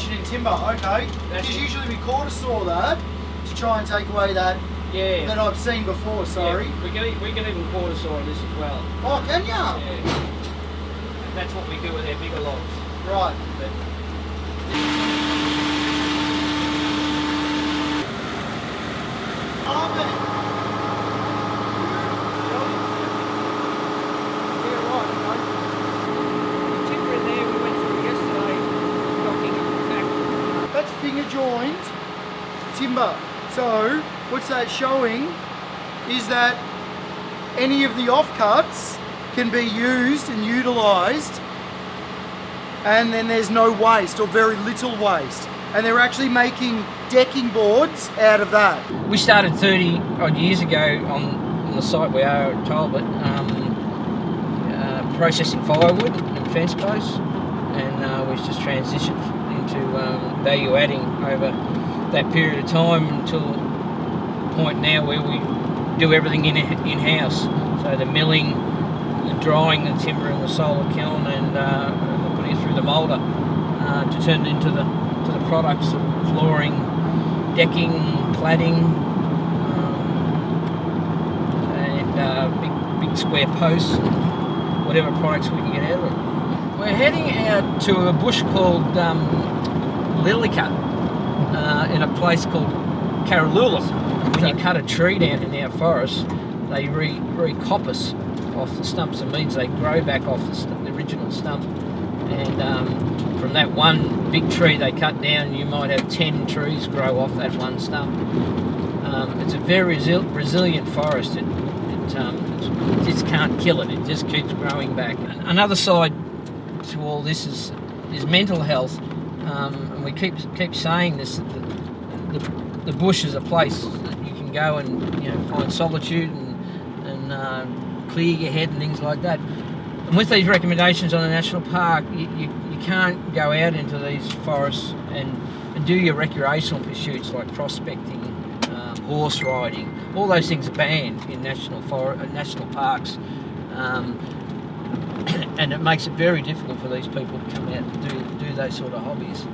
reduction in timber, okay. Because usually we quarter saw that to try and take away that that I've seen before, sorry. Yeah, we can even quarter saw this as well. Oh, can ya? Yeah. And that's what we do with our bigger logs. Right. But that's finger joint timber. So what's that showing is that any of the offcuts can be used and utilised, and then there's no waste or very little waste. And they're actually making decking boards out of that. we started 30 odd years ago on the site we are at Talbot, processing firewood and fence posts, and we've just transitioned into value adding over that period of time until the point now where we do everything in-house. So the milling, the drying the timber in the solar kiln, and putting it through the moulder to turn it into the products of flooring, decking, cladding, and big square posts, whatever products we can get out of it. We're heading out to a bush called Lilica in a place called Caralula. When you cut a tree down in our forest, they re-coppice off the stumps. It means they grow back off the original stump. And from that one big tree they cut down, you might have 10 trees grow off that one stump. It's a very resilient forest. It just can't kill it. It just keeps growing back. Another side to all this is mental health, and we keep saying this. The bush is a place that you can go and find solitude and clear your head and things like that. And with these recommendations on the national park, you can't go out into these forests and do your recreational pursuits like prospecting, horse riding. All those things are banned in national parks, and it makes it very difficult for these people to come out and do those sort of hobbies.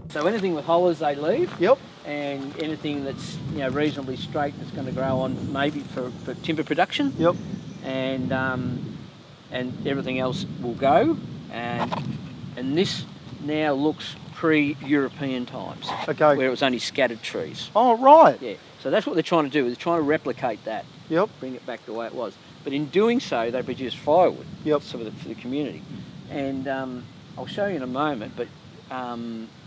So anything with hollers they leave. Yep. And anything that's reasonably straight that's going to grow on maybe for timber production. Yep. And everything else will go. And this now looks pre-European times. Okay. Where it was only scattered trees. Oh, right. Yeah. So that's what they're trying to do. They're trying to replicate that. Yep. Bring it back the way it was. But in doing so, they produce firewood. Yep. For the community. And I'll show you in a moment. But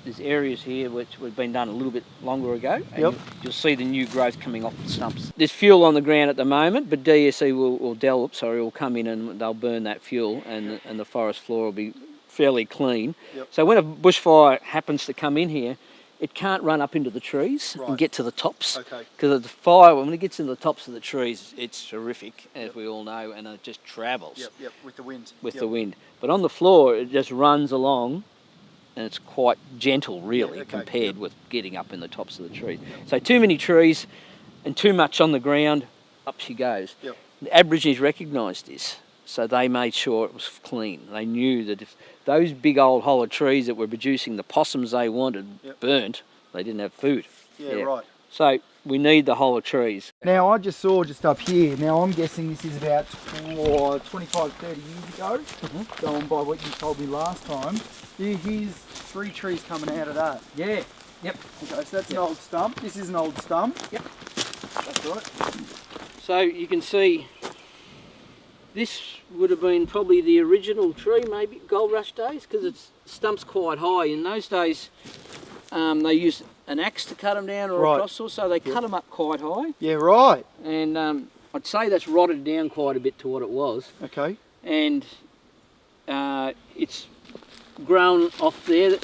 there's areas here which have been done a little bit longer ago, and you'll see the new growth coming off the stumps. There's fuel on the ground at the moment, but DSE will come in and they'll burn that fuel, and the forest floor will be fairly clean. Yep. So when a bushfire happens to come in here, it can't run up into the trees and get to the tops. Okay. Because the fire, when it gets in the tops of the trees, it's horrific, as we all know, and it just travels. Yep. With the wind. With the wind. But on the floor, it just runs along. And it's quite gentle, really, compared with getting up in the tops of the trees. So too many trees and too much on the ground, up she goes. Yep. The Aborigines recognised this, so they made sure it was clean. They knew that if those big old hollow trees that were producing the possums they wanted burnt, they didn't have food. Yeah, right. So we need the hollow trees. Now I just saw just up here, now I'm guessing this is about 25, 30 years ago, going by what you told me last time. Here's 3 trees coming out of that. Yeah, yep. Okay, so that's an old stump. This is an old stump. Yep. That's right. So you can see this would have been probably the original tree, maybe Gold Rush days, because its stump's quite high. In those days, they used an axe to cut them down or a cross saw, so they cut them up quite high. Yeah, right. And I'd say that's rotted down quite a bit to what it was. Okay. And it's grown off there,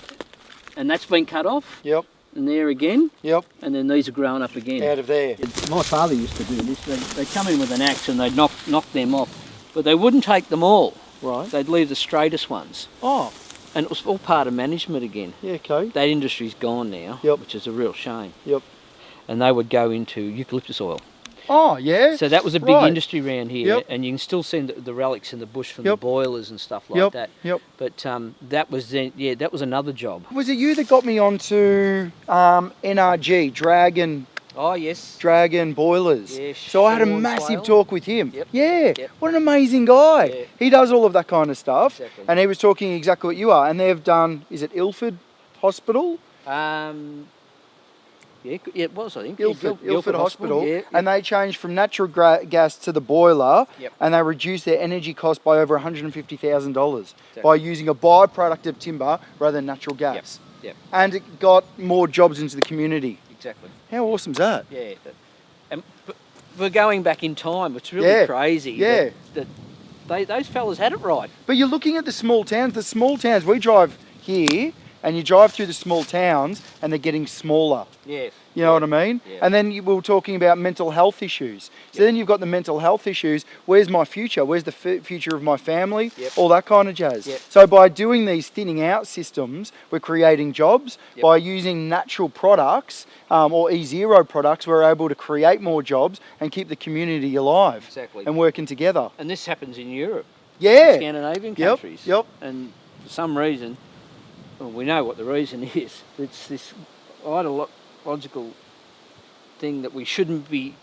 and that's been cut off. Yep. And there again. Yep. And then these are growing up again. Out of there. My father used to do this. They'd come in with an axe and they'd knock them off. But they wouldn't take them all. Right. They'd leave the straightest ones. Oh. And it was all part of management again. Yeah, okay. That industry's gone now, which is a real shame. Yep. And they would go into eucalyptus oil. Oh, yeah. So that was a big industry around here, Yep. and you can still see the relics in the bush from the Yep. boilers and stuff like that. Yep. But that was then, that was another job. Was it you that got me onto NRG, Oh yes. Dragon boilers? Yeah, so I had a Sean massive Swale. talk with him. Yep. Yeah. Yep. What an amazing guy. Yeah. He does all of that kind of stuff. Exactly. And he was talking exactly what you are. And they've done, is it Ilford Hospital? Yeah, it was, I think. Ilford Hospital. Yeah, And they changed from natural gas to the boiler. Yep. And they reduced their energy cost by over $150,000 by using a byproduct of timber rather than natural gas. Yep. And it got more jobs into the community. Exactly. How awesome's that? Yeah. And we're going back in time. It's really crazy. Yeah. Those fellas had it right. But you're looking at the small towns. The small towns, we drive here and you drive through the small towns and they're getting smaller. Yes. You know what I mean? Yeah. And then we were talking about mental health issues. So then you've got the mental health issues. Where's my future? Where's the future of my family? Yep. All that kind of jazz. Yep. So by doing these thinning out systems, we're creating jobs. Yep. By using natural products or E0 products, we're able to create more jobs and keep the community alive. Exactly. And working together. And this happens in Europe. Yeah. Scandinavian Yep. countries. Yep. And for some reason, well, we know what the reason is. It's this ideological thing that we shouldn't be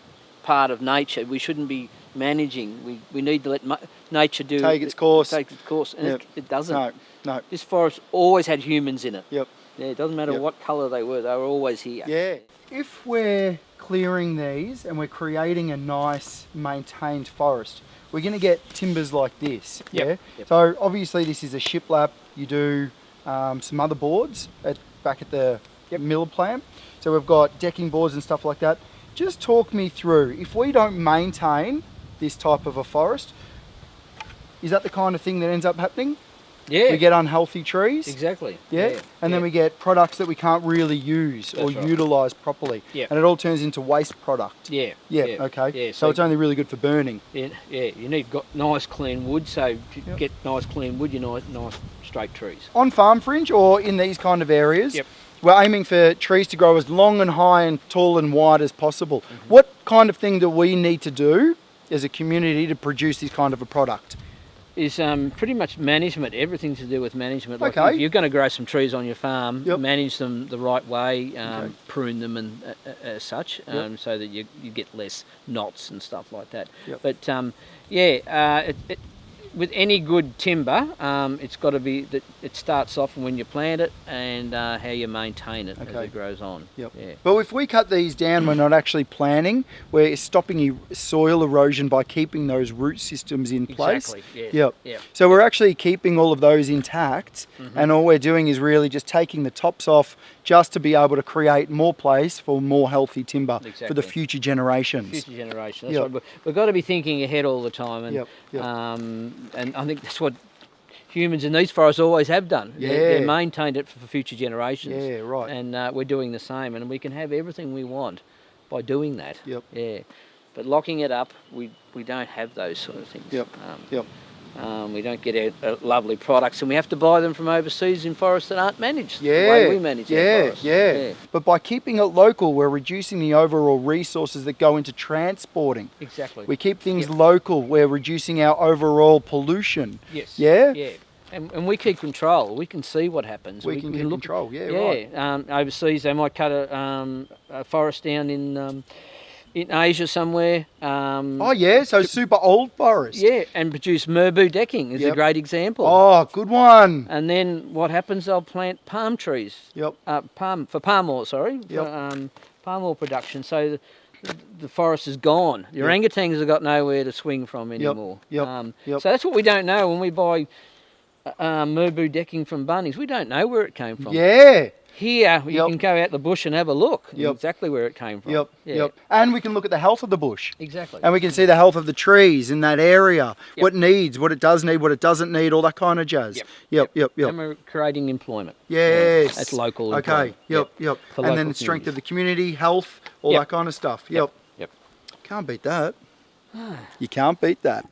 part of nature. We shouldn't be managing. We need to let nature Take its course. Take its course. And Yep. it doesn't. No. This forest always had humans in it. Yep. Yeah, it doesn't matter Yep. what colour they were always here. Yeah. If we're clearing these and we're creating a nice maintained forest, we're going to get timbers like this. Yep. Yeah. Yep. So obviously this is a shiplap. You do some other boards back at the mill plant. So we've got decking boards and stuff like that. Just talk me through, if we don't maintain this type of a forest, is that the kind of thing that ends up happening? Yeah. We get unhealthy trees. Exactly. Yeah. And then we get products that we can't really use or right. utilise properly. Yeah. And it all turns into waste product. Yeah. Yeah, okay. Yeah, so it's only really good for burning. Yeah, you need nice clean wood, so to get nice clean wood, you need nice straight trees. On farm fringe or in these kind of areas, Yep. we're aiming for trees to grow as long and high and tall and wide as possible. What kind of thing do we need to do as a community to produce this kind of a product? Is pretty much management, everything to do with management. Like Okay. if you're going to grow some trees on your farm, Yep. manage them the right way, prune them and as such, Yep. so that you get less knots and stuff like that. Yep. But with any good timber, it's got to be that it starts off when you plant it and how you maintain it as it grows on. Yep. Yeah. But if we cut these down, we're not actually planting. We're stopping soil erosion by keeping those root systems in place. Exactly. Yeah. Yep. Yep. So we're actually keeping all of those intact, and all we're doing is really just taking the tops off just to be able to create more place for more healthy timber for the Exactly. future generations. Future generation. That's Yep. right. We've got to be thinking ahead all the time, and Yep. Yep. and I think that's what humans in these forests always have done. They Yeah. maintained it for future generations. Yeah, right. And we're doing the same, and we can have everything we want by doing that. Yep. Yeah. But locking it up, we don't have those sort of things. Yep. Yep. We don't get our lovely products, and we have to buy them from overseas in forests that aren't managed the Yeah, way we manage our yeah, forests. yeah. But by keeping it local, we're reducing the overall resources that go into transporting. Exactly. We keep things Yep. local, we're reducing our overall pollution. Yes. Yeah? Yeah. And we keep control. We can see what happens. We can keep look, control, yeah, right. Overseas, they might cut a forest down in Asia somewhere. Oh yeah, so super old forest. Yeah, and produce merbau decking is a Yep. great example. Oh, good one. And then what happens? They'll plant palm trees. Yep. Palm oil. Sorry. Yep. For palm oil production. So the forest is gone. The orangutans have got nowhere to swing from anymore. Yep. Yep. So that's what we don't know when we buy merbau decking from Bunnings. We don't know where it came from. Yeah. Here, you Yep. can go out the bush and have a look Yep. exactly where it came from. Yep. Yeah. Yep. And we can look at the health of the bush. Exactly. And we can see the health of the trees in that area, Yep. what needs, what it does need, what it doesn't need, all that kind of jazz. Yep. Yep. And we're creating employment. Yes. That's local Okay. employment. Yep. For And then local the strength communities. of the community, health, all Yep. that kind of stuff. Yep. Yep. Can't beat that. You can't beat that.